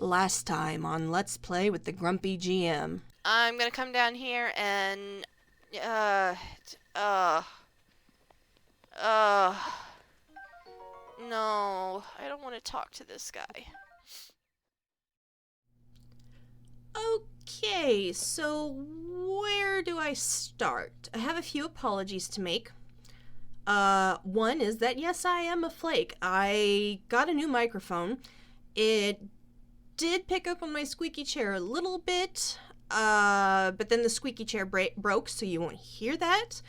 Last time on Let's Play with the Grumpy GM. I'm gonna come down here and uh uh uh no, I don't want to talk to this guy. Okay, so where do I start? I have a few apologies to make. One is that yes, I am a flake. I got a new microphone. It did pick up on my squeaky chair a little bit, but then the squeaky chair broke, so you won't hear that.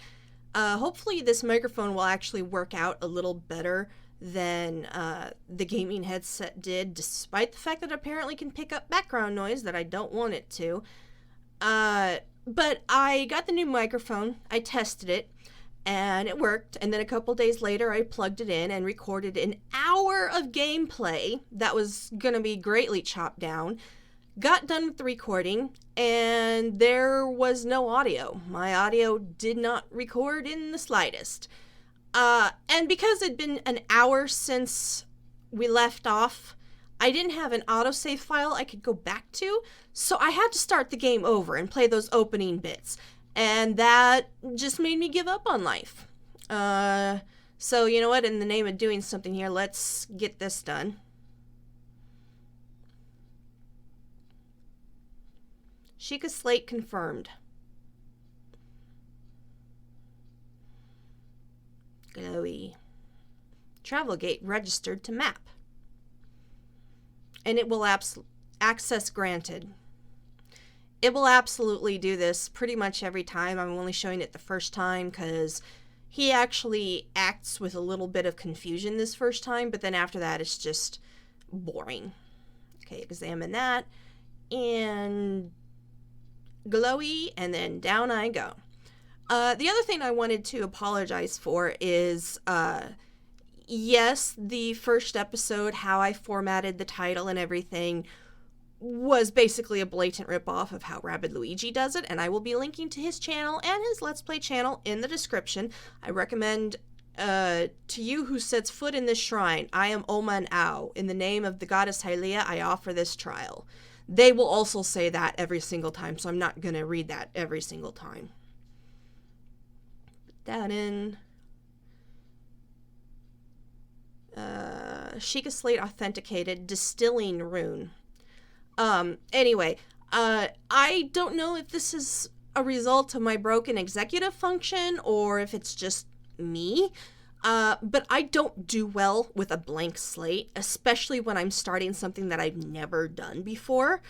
Hopefully this microphone will actually work out a little better than the gaming headset did, despite the fact that it apparently can pick up background noise that I don't want it to. But I got the new microphone, I tested it, and it worked, and then a couple days later I plugged it in and recorded an hour of gameplay that was gonna be greatly chopped down. Got done with the recording, and there was no audio. My audio did not record in the slightest. And because it'd been an hour since we left off, I didn't have an autosave file I could go back to, so I had to start the game over and play those opening bits. And that just made me give up on life. So you know what, in the name of doing something here, let's get this done. Sheikah Slate confirmed. Glowy. Travelgate registered to map. And it will access granted. It will absolutely do this pretty much every time. I'm only showing it the first time because he actually acts with a little bit of confusion this first time, but then after that it's just boring. Okay, examine that. And glowy, and then down I go. The other thing I wanted to apologize for is, yes, the first episode, how I formatted the title and everything, was basically a blatant ripoff of how Rabbid Luigi does it, and I will be linking to his channel and his Let's Play channel in the description. I recommend, to you who sets foot in this shrine, I am Oma and Ao. In the name of the goddess Hylia, I offer this trial. They will also say that every single time, so I'm not going to read that every single time. Put that in. Sheikah Slate authenticated distilling rune. Anyway, I don't know if this is a result of my broken executive function or if it's just me, but I don't do well with a blank slate, especially when I'm starting something that I've never done before.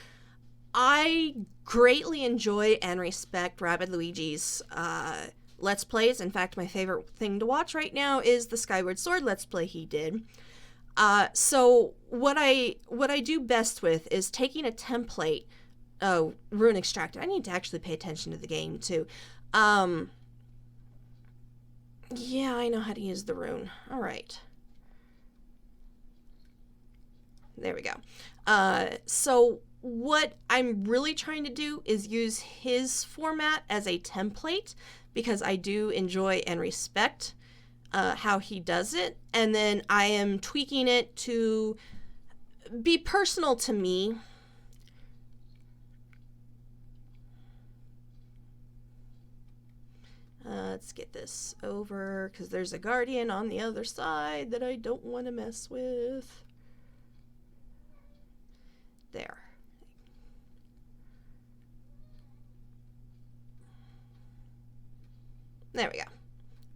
I greatly enjoy and respect Rabbid Luigi's, Let's Plays. In fact, my favorite thing to watch right now is the Skyward Sword Let's Play he did. So what I do best with is taking a template. Oh, rune extractor. I need to actually pay attention to the game too. Yeah, I know how to use the rune. All right. There we go. So what I'm really trying to do is use his format as a template because I do enjoy and respect how he does it, and then I am tweaking it to be personal to me. Let's get this over, because there's a guardian on the other side that I don't want to mess with. There. There we go.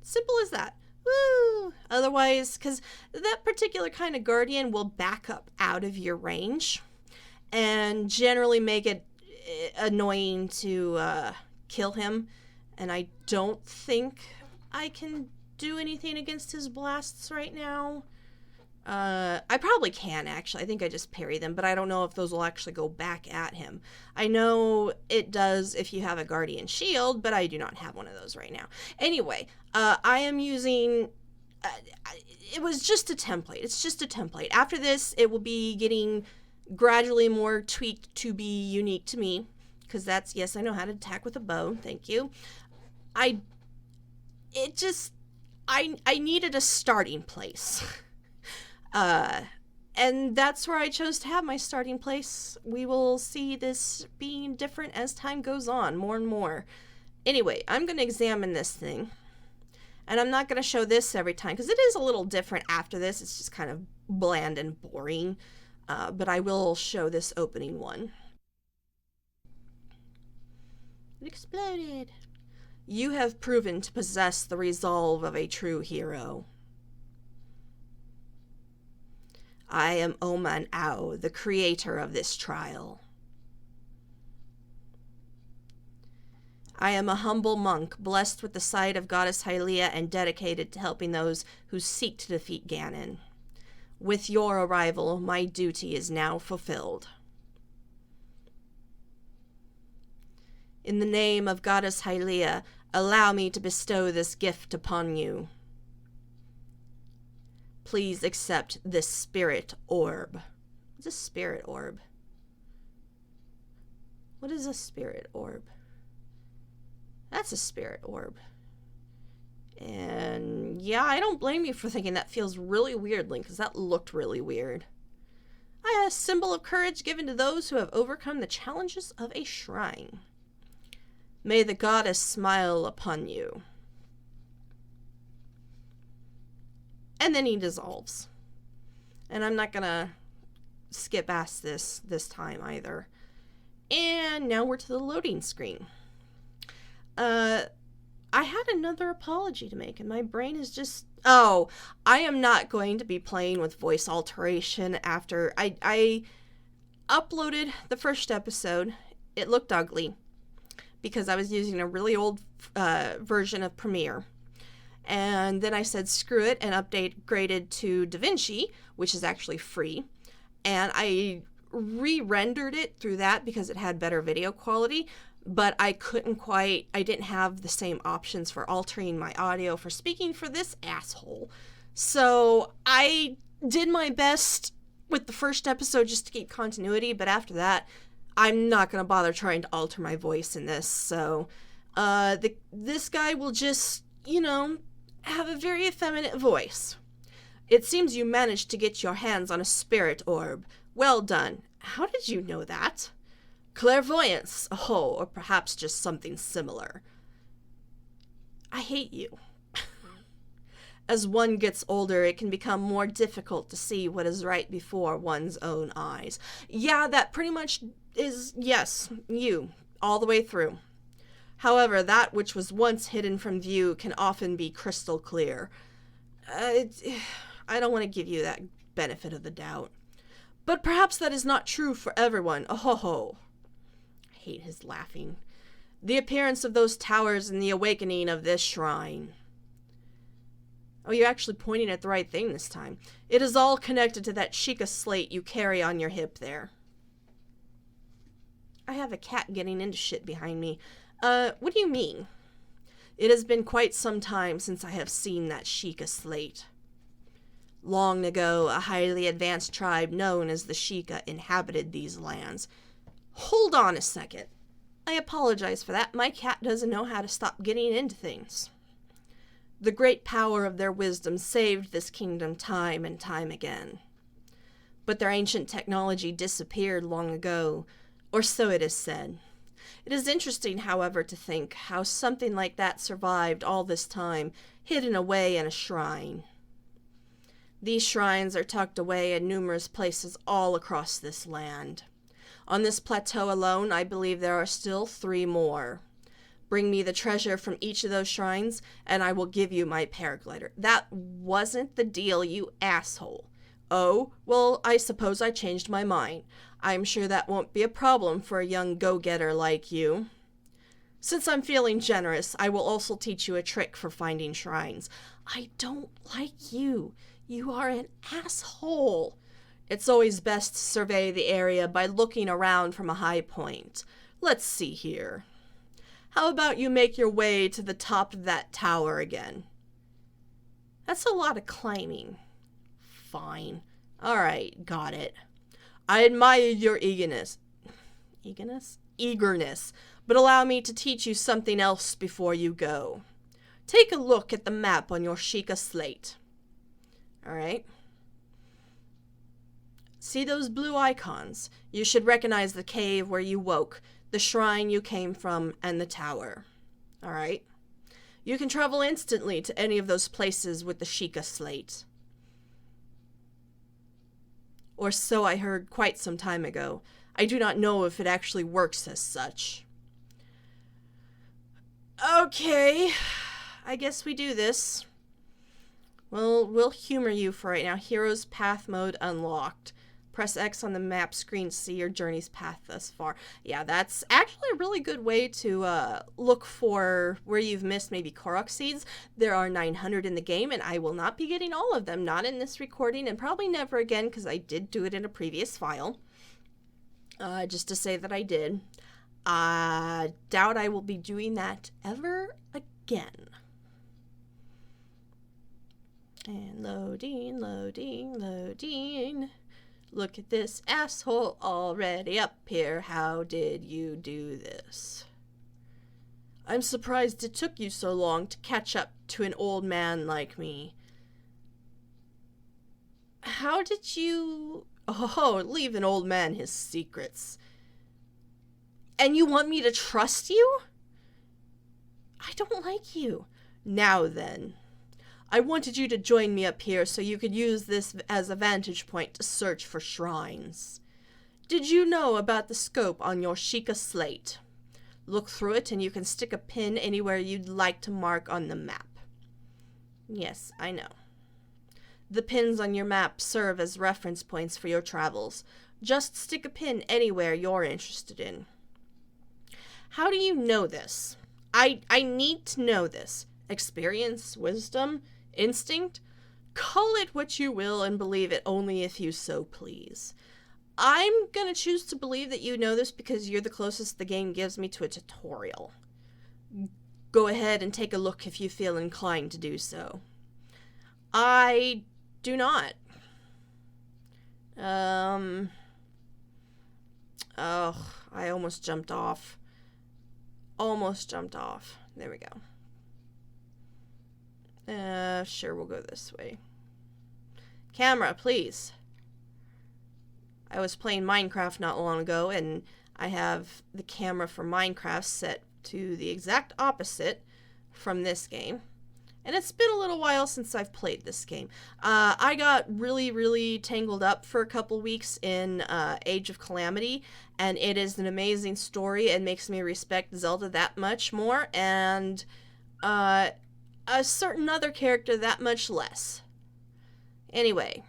Simple as that. Woo! Otherwise, because that particular kind of guardian will back up out of your range and generally make it annoying to kill him. And I don't think I can do anything against his blasts right now. I probably can, actually. I think I just parry them, but I don't know if those will actually go back at him. I know it does if you have a Guardian Shield, but I do not have one of those right now. Anyway, I am using... it was just a template. It's just a template. After this, it will be getting gradually more tweaked to be unique to me, because that's... Yes, I know how to attack with a bow. Thank you. I needed a starting place. And that's where I chose to have my starting place. We will see this being different as time goes on, more and more. Anyway, I'm going to examine this thing. And I'm not going to show this every time, because it is a little different after this. It's just kind of bland and boring. But I will show this opening one. It exploded. You have proven to possess the resolve of a true hero. I am Oman Ao, the creator of this trial. I am a humble monk, blessed with the sight of Goddess Hylia and dedicated to helping those who seek to defeat Ganon. With your arrival, my duty is now fulfilled. In the name of Goddess Hylia, allow me to bestow this gift upon you. Please accept this spirit orb. What's a spirit orb? What is a spirit orb? That's a spirit orb. And yeah, I don't blame you for thinking that feels really weird, Link, because that looked really weird. A symbol of courage given to those who have overcome the challenges of a shrine. May the goddess smile upon you. And then he dissolves. And I'm not gonna skip past this time either. And now we're to the loading screen. I had another apology to make, and my brain is just... Oh, I am not going to be playing with voice alteration after... I uploaded the first episode. It looked ugly, because I was using a really old version of Premiere. And then I said, screw it, and upgraded to DaVinci, which is actually free. And I re-rendered it through that because it had better video quality, but I didn't have the same options for altering my audio for speaking for this asshole. So I did my best with the first episode just to keep continuity, but after that, I'm not going to bother trying to alter my voice in this. So this guy will just, have a very effeminate voice. It seems you managed to get your hands on a spirit orb. Well done. How did you know that? Clairvoyance. Oh, or perhaps just something similar. I hate you. As one gets older, it can become more difficult to see what is right before one's own eyes. Yeah, that pretty much is, yes, you, all the way through. However, that which was once hidden from view can often be crystal clear. I don't want to give you that benefit of the doubt. But perhaps that is not true for everyone. Oh ho ho. I hate his laughing. The appearance of those towers and the awakening of this shrine. Oh, you're actually pointing at the right thing this time. It is all connected to that Sheikah slate you carry on your hip there. I have a cat getting into shit behind me. What do you mean? It has been quite some time since I have seen that Sheikah slate. Long ago, a highly advanced tribe known as the Sheikah inhabited these lands. Hold on a second. I apologize for that. My cat doesn't know how to stop getting into things. The great power of their wisdom saved this kingdom time and time again. But their ancient technology disappeared long ago, or so it is said. It is interesting, however, to think how something like that survived all this time, hidden away in a shrine. These shrines are tucked away in numerous places all across this land. On this plateau alone, I believe there are still 3 more. Bring me the treasure from each of those shrines, and I will give you my paraglider. That wasn't the deal, you asshole. Oh, well, I suppose I changed my mind. I'm sure that won't be a problem for a young go-getter like you. Since I'm feeling generous, I will also teach you a trick for finding shrines. I don't like you. You are an asshole. It's always best to survey the area by looking around from a high point. Let's see here. How about you make your way to the top of that tower again? That's a lot of climbing. Fine. All right, got it. I admire your eagerness. Eagerness. But allow me to teach you something else before you go. Take a look at the map on your Sheikah slate. All right. See those blue icons? You should recognize the cave where you woke, the shrine you came from, and the tower. Alright? You can travel instantly to any of those places with the Sheikah Slate. Or so I heard quite some time ago. I do not know if it actually works as such. Okay, I guess we do this. Well, we'll humor you for right now. Hero's Path Mode unlocked. Press X on the map screen to see your journey's path thus far. Yeah, that's actually a really good way to look for where you've missed maybe Korok seeds. There are 900 in the game, and I will not be getting all of them. Not in this recording, and probably never again, because I did do it in a previous file. Just to say that I did. I doubt I will be doing that ever again. And loading, loading, loading. Look at this asshole already up here. How did you do this? I'm surprised it took you so long to catch up to an old man like me. How did you... Oh, leave an old man his secrets. And you want me to trust you? I don't like you. Now then. I wanted you to join me up here so you could use this as a vantage point to search for shrines. Did you know about the scope on your Sheikah Slate? Look through it and you can stick a pin anywhere you'd like to mark on the map. Yes, I know. The pins on your map serve as reference points for your travels. Just stick a pin anywhere you're interested in. How do you know this? I need to know this. Experience, wisdom, instinct? Call it what you will and believe it only if you so please. I'm gonna choose to believe that you know this because you're the closest the game gives me to a tutorial. Go ahead and take a look if you feel inclined to do so. I do not. Oh, I almost jumped off. Almost jumped off. There we go. Sure, we'll go this way. Camera, please. I was playing Minecraft not long ago, and I have the camera for Minecraft set to the exact opposite from this game. And it's been a little while since I've played this game. I got really tangled up for a couple weeks in Age of Calamity, and it is an amazing story and makes me respect Zelda that much more, and a certain other character that much less. Anyway,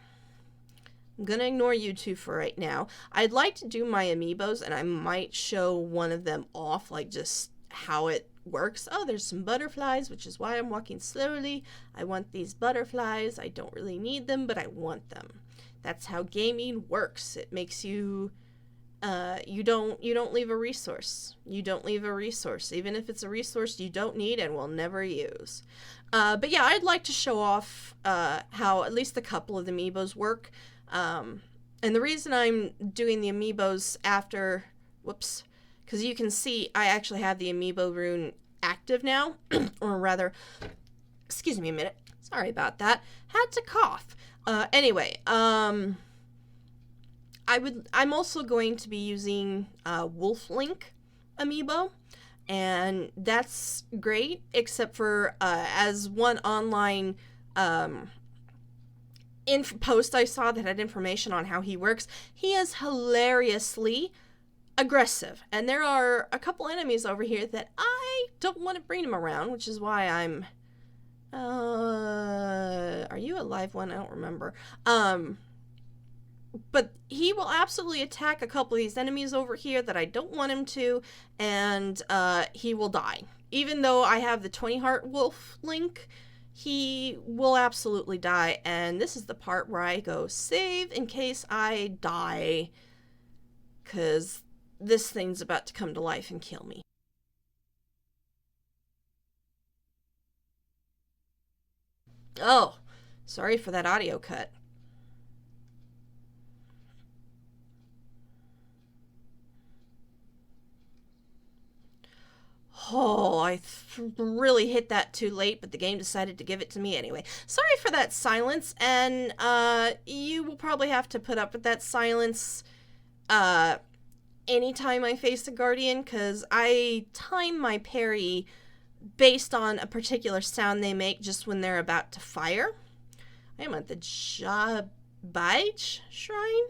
I'm gonna ignore you two for right now. I'd like to do my amiibos, and I might show one of them off, like just how it works. Oh, there's some butterflies, which is why I'm walking slowly. I want these butterflies. I don't really need them, but I want them. That's how gaming works. It makes you you don't leave a resource. You don't leave a resource, even if it's a resource you don't need and will never use. But yeah, I'd like to show off how at least a couple of the amiibos work. And the reason I'm doing the amiibos after, whoops, because you can see I actually have the amiibo rune active now, or rather, excuse me a minute, sorry about that, had to cough. Anyway, I'm also going to be using Wolf Link amiibo, and that's great, except for as one online post I saw that had information on how he works, he is hilariously aggressive, and there are a couple enemies over here that I don't want to bring him around, which is why I'm are you a live one? I don't remember. But he will absolutely attack a couple of these enemies over here that I don't want him to, and he will die. Even though I have the 20 heart wolf link, he will absolutely die, and this is the part where I go save in case I die, because this thing's about to come to life and kill me. Oh, sorry for that audio cut. Oh, I really hit that too late, but the game decided to give it to me anyway. Sorry for that silence, and you will probably have to put up with that silence anytime I face a guardian, because I time my parry based on a particular sound they make just when they're about to fire. I am at the Jabaij Shrine.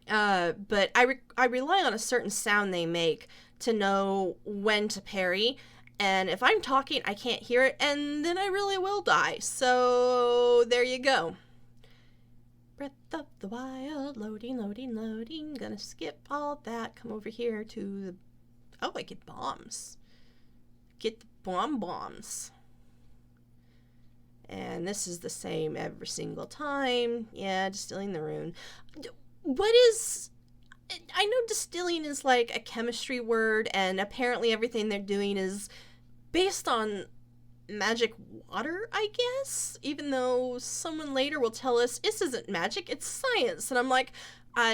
But I rely on a certain sound they make to know when to parry. And if I'm talking, I can't hear it, and then I really will die. So there you go. Breath of the Wild, loading, loading, loading. Gonna skip all that. Come over here to the... Oh, I get bombs. Get the bombs. And this is the same every single time. Yeah, distilling the rune. What is... I know distilling is like a chemistry word, and apparently everything they're doing is based on magic water, I guess? Even though someone later will tell us, this isn't magic, it's science. And I'm like,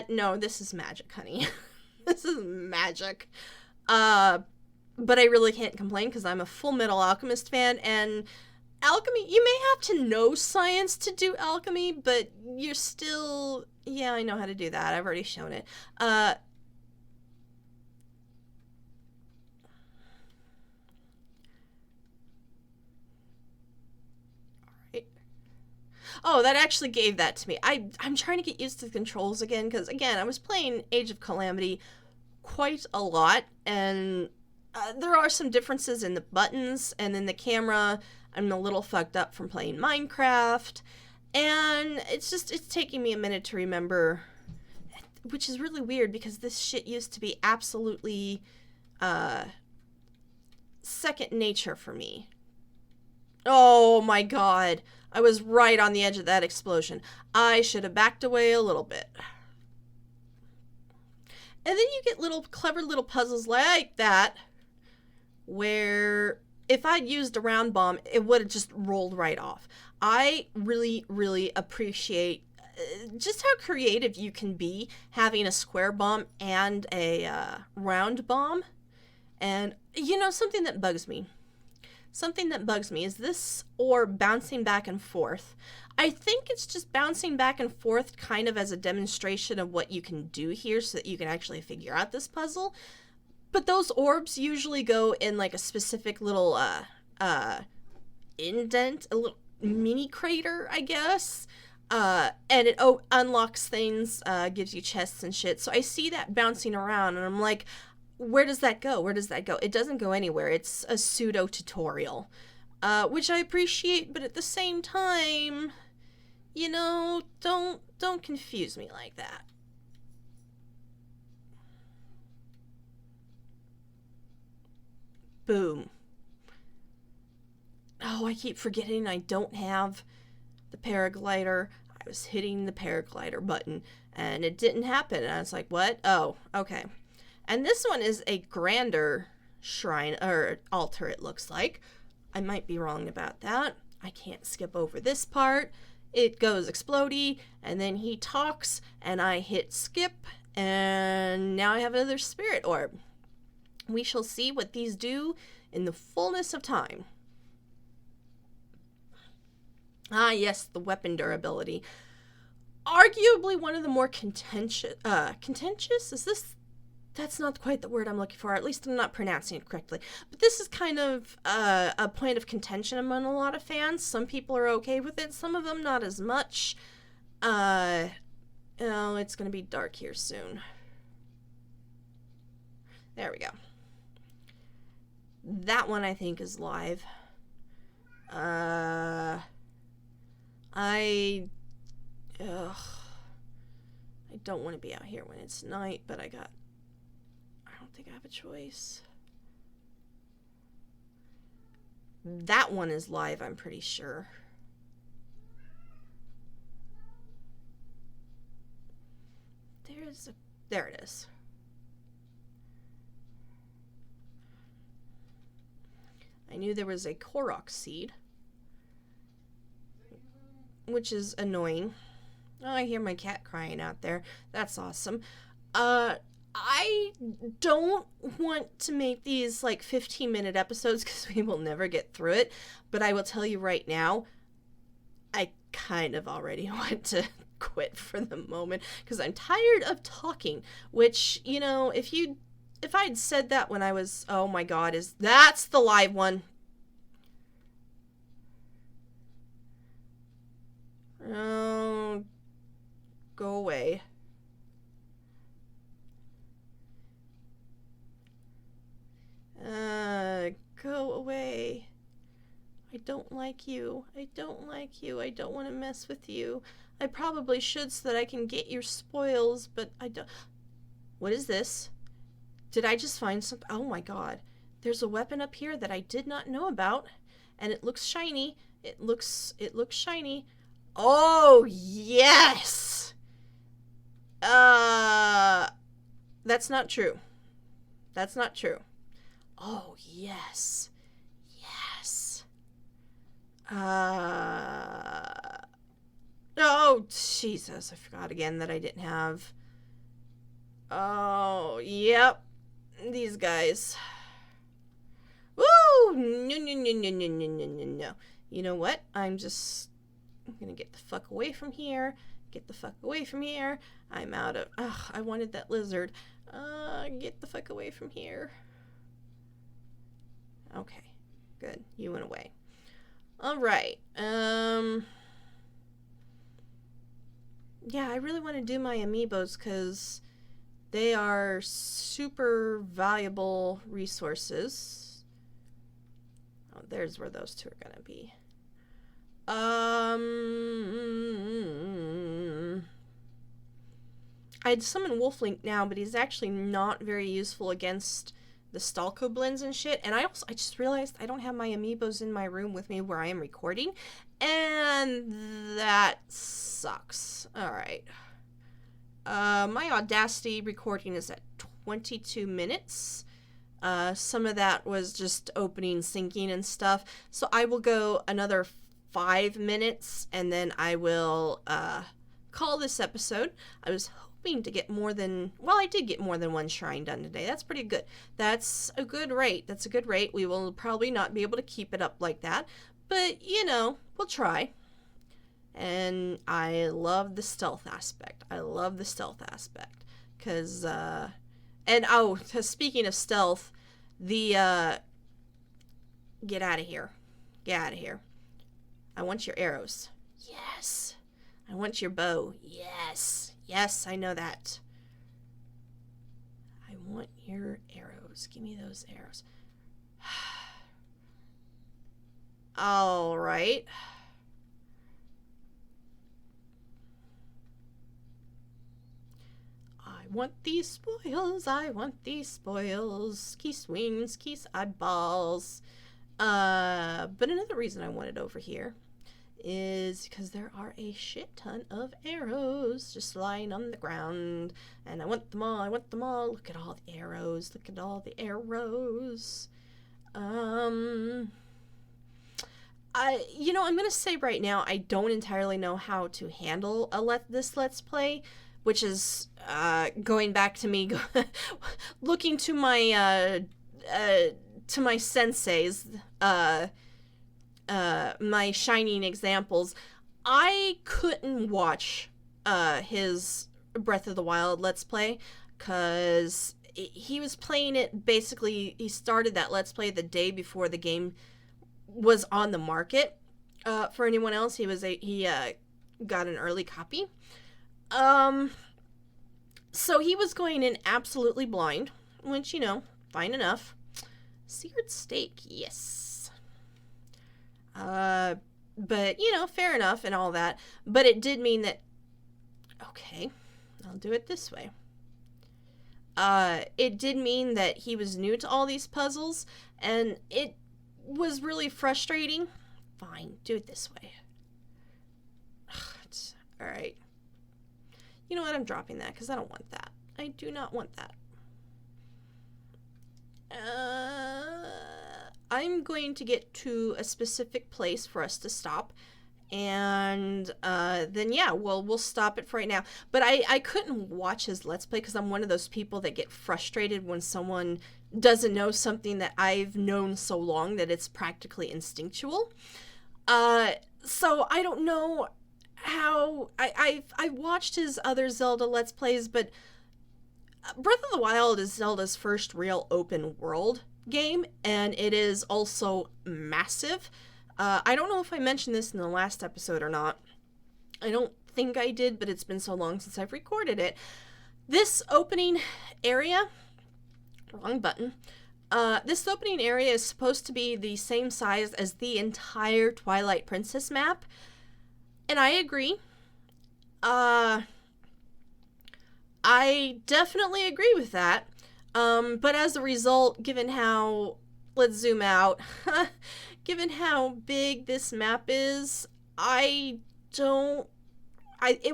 no, this is magic, honey. This is magic. But I really can't complain because I'm a Full Metal Alchemist fan, and alchemy, you may have to know science to do alchemy, but you're still... Yeah, I know how to do that. I've already shown it. Alright. Oh, that actually gave that to me. I'm trying to get used to the controls again, because, again, I was playing Age of Calamity quite a lot, and there are some differences in the buttons, and in the camera. I'm a little fucked up from playing Minecraft, and it's taking me a minute to remember, which is really weird because this shit used to be absolutely second nature for me. Oh my god, I was right on the edge of that explosion. I should have backed away a little bit. And then you get clever little puzzles like that, where if I'd used a round bomb, it would have just rolled right off. I really, really appreciate just how creative you can be having a square bomb and a round bomb. And, you know, something that bugs me is this orb bouncing back and forth. I think it's just bouncing back and forth kind of as a demonstration of what you can do here so that you can actually figure out this puzzle. But those orbs usually go in like a specific little indent, a little mini crater, I guess. And it unlocks things, gives you chests and shit. So I see that bouncing around and I'm like, where does that go? Where does that go? It doesn't go anywhere. It's a pseudo tutorial, which I appreciate, but at the same time, you know, don't confuse me like that. Boom. Oh, I keep forgetting I don't have the paraglider. I was hitting the paraglider button and it didn't happen. And I was like, what? Oh, okay. And this one is a grander shrine, or altar, it looks like. I might be wrong about that. I can't skip over this part. It goes explodey, and then he talks, and I hit skip, and now I have another spirit orb. We shall see what these do in the fullness of time. Ah, yes, the weapon durability. Arguably one of the more contentious? Is this... That's not quite the word I'm looking for. At least I'm not pronouncing it correctly. But this is kind of a point of contention among a lot of fans. Some people are okay with it. Some of them not as much. Oh, it's going to be dark here soon. There we go. That one I think is live. I don't want to be out here when it's night, but I don't think I have a choice. That one is live, I'm pretty sure. There it is. I knew there was a Korok seed, which is annoying. Oh, I hear my cat crying out there. That's awesome. I don't want to make these like 15-minute episodes because we will never get through it. But I will tell you right now, I kind of already want to quit for the moment because I'm tired of talking. Which, you know, if I'd said that when I was, oh my God, that's the live one. Oh, go away. Go away. I don't like you. I don't like you. I don't want to mess with you. I probably should so that I can get your spoils, but I don't. What is this? Did I just find something? Oh my God. There's a weapon up here that I did not know about, and it looks shiny. It looks shiny. Oh, yes! That's not true. That's not true. Oh, yes. Yes. Oh, Jesus. I forgot again that I didn't have. Oh, yep. These guys. Woo! No, no, no, no, no, no, no, no. You know what? I'm gonna get the fuck away from here. Get the fuck away from here. I'm out of... Ugh, I wanted that lizard. Get the fuck away from here. Okay, good. You went away. All right. Yeah, I really want to do my amiibos because they are super valuable resources. Oh, there's where those two are gonna be. I'd summon Wolflink now, but he's actually not very useful against the Stalkoblins and shit. And I just realized I don't have my amiibos in my room with me where I am recording, and that sucks. All right. My Audacity recording is at 22 minutes. Some of that was just opening, syncing, and stuff. So I will go another 5 minutes, and then I will call this episode. I was hoping to get more than... Well, I did get more than one shrine done today. That's pretty good. That's a good rate. That's a good rate. We will probably not be able to keep it up like that. But, you know, we'll try. And I love the stealth aspect. I love the stealth aspect. Because, and, oh, speaking of stealth, the, get out of here. Get out of here. I want your arrows. Yes. I want your bow. Yes. Yes, I know that. I want your arrows. Give me those arrows. All right. I want these spoils. I want these spoils. Keys wings, keys eyeballs. But another reason I want it over here is because there are a shit ton of arrows just lying on the ground, and I want them all. I want them all. Look at all the arrows. Look at all the arrows. I'm gonna say right now I don't entirely know how to handle this Let's Play, which is going back to me looking to my senseis, my shining examples. I couldn't watch his Breath of the Wild Let's Play because he was playing it basically. He started that Let's Play the day before the game was on the market. For anyone else, he got an early copy. So he was going in absolutely blind, which, you know, fine enough. Seared steak, yes. But, you know, fair enough and all that. But it did mean that, okay, I'll do it this way. It did mean that he was new to all these puzzles, and it was really frustrating. Fine, do it this way. Alright. You know what, I'm dropping that because I don't want that. I do not want that. I'm going to get to a specific place for us to stop, And then yeah, we'll stop it for right now. But I couldn't watch his Let's Play because I'm one of those people that get frustrated when someone doesn't know something that I've known so long that it's practically instinctual. So I don't know how I've watched his other Zelda Let's Plays, but Breath of the Wild is Zelda's first real open world game, and it is also massive. I don't know if I mentioned this in the last episode or not. I don't think I did, but it's been so long since I've recorded it. This opening area, wrong button. This opening area is supposed to be the same size as the entire Twilight Princess map, and I agree. I definitely agree with that. But as a result, given how, let's zoom out, given how big this map is, it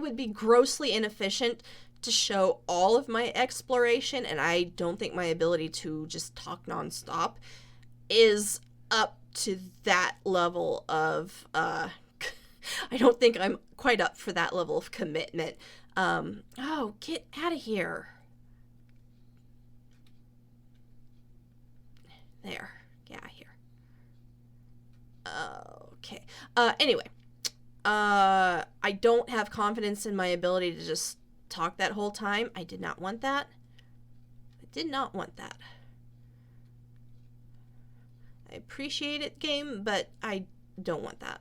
would be grossly inefficient to show all of my exploration, and I don't think my ability to just talk nonstop is up to that level of, I don't think I'm quite up for that level of commitment. Oh, get out of here. There. Get out of here. Okay. Anyway. I don't have confidence in my ability to just talk that whole time. I did not want that. I did not want that. I appreciate it, game, but I don't want that.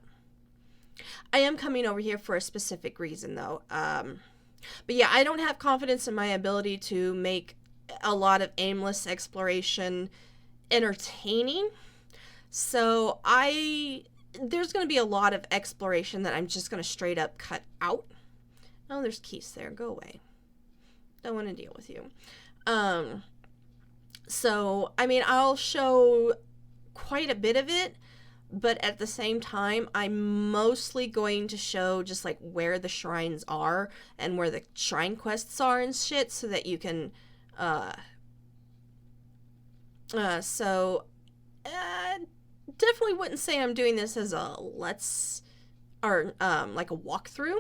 I am coming over here for a specific reason, though. But yeah, I don't have confidence in my ability to make a lot of aimless exploration entertaining. So there's going to be a lot of exploration that I'm just going to straight up cut out. Oh, there's Keese there. Go away. Don't want to deal with you. So, I mean, I'll show quite a bit of it, but at the same time, I'm mostly going to show just like where the shrines are and where the shrine quests are and shit, so that you can, definitely wouldn't say I'm doing this as a like a walkthrough.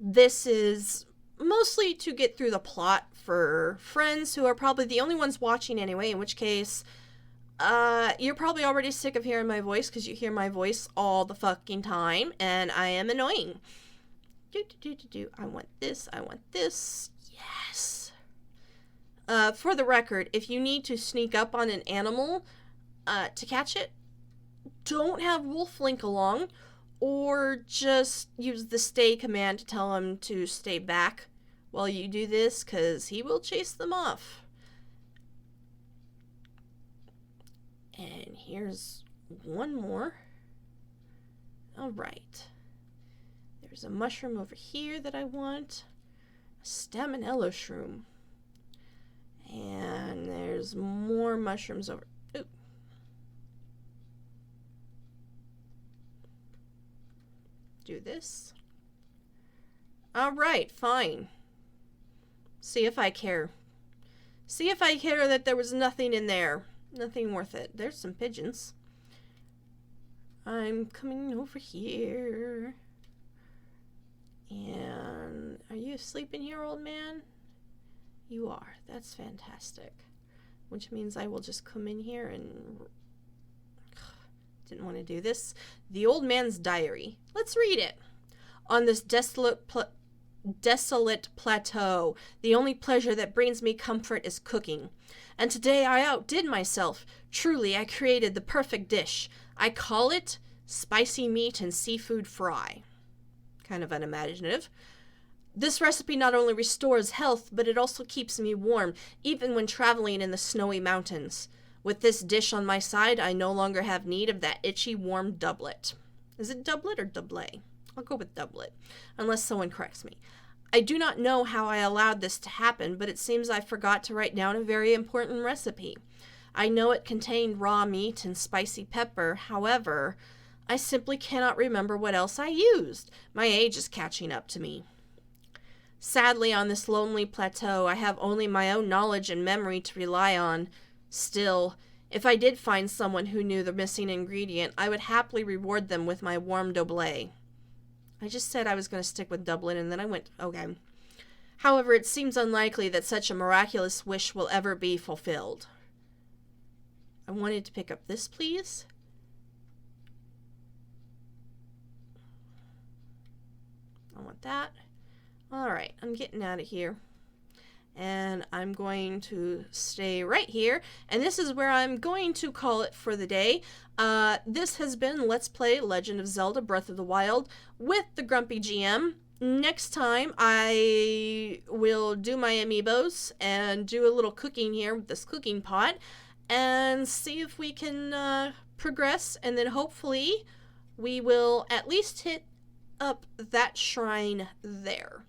This is mostly to get through the plot for friends who are probably the only ones watching anyway, in which case, you're probably already sick of hearing my voice because you hear my voice all the fucking time, and I am annoying. I want this. I want this. Yes. For the record, if you need to sneak up on an animal to catch it, don't have Wolf Link along, or just use the stay command to tell him to stay back while you do this, because he will chase them off. And here's one more. Alright. There's a mushroom over here that I want. A Staminella shroom. And there's more mushrooms over... Ooh. Do this. Alright, fine. See if I care. See if I care that there was nothing in there. Nothing worth it. There's some pigeons. I'm coming over here. And are you asleep in here, old man? You are. That's fantastic. Which means I will just come in here and... Didn't want to do this. The Old Man's Diary. Let's read it. On this desolate plateau, the only pleasure that brings me comfort is cooking. And today I outdid myself. Truly, I created the perfect dish. I call it spicy meat and seafood fry. Kind of unimaginative. This recipe not only restores health, but it also keeps me warm, even when traveling in the snowy mountains. With this dish on my side, I no longer have need of that itchy, warm doublet. Is it doublet or doublet? I'll go with doublet, unless someone corrects me. I do not know how I allowed this to happen, but it seems I forgot to write down a very important recipe. I know it contained raw meat and spicy pepper, however, I simply cannot remember what else I used. My age is catching up to me. Sadly, on this lonely plateau, I have only my own knowledge and memory to rely on. Still, If I did find someone who knew the missing ingredient, I would happily reward them with my warm doublet. I just said I was going to stick with Dublin, and then I went, okay. However, it seems unlikely that such a miraculous wish will ever be fulfilled. I wanted to pick up this, please. I want that. Alright, I'm getting out of here. And I'm going to stay right here. And this is where I'm going to call it for the day. This has been Let's Play Legend of Zelda Breath of the Wild with the Grumpy GM. Next time, I will do my amiibos and do a little cooking here with this cooking pot and see if we can progress, and then hopefully we will at least hit up that shrine there.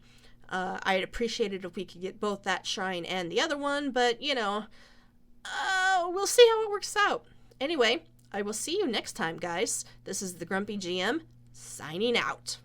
I'd appreciate it if we could get both that shrine and the other one, but, you know, we'll see how it works out. Anyway, I will see you next time, guys. This is the Grumpy GM, signing out.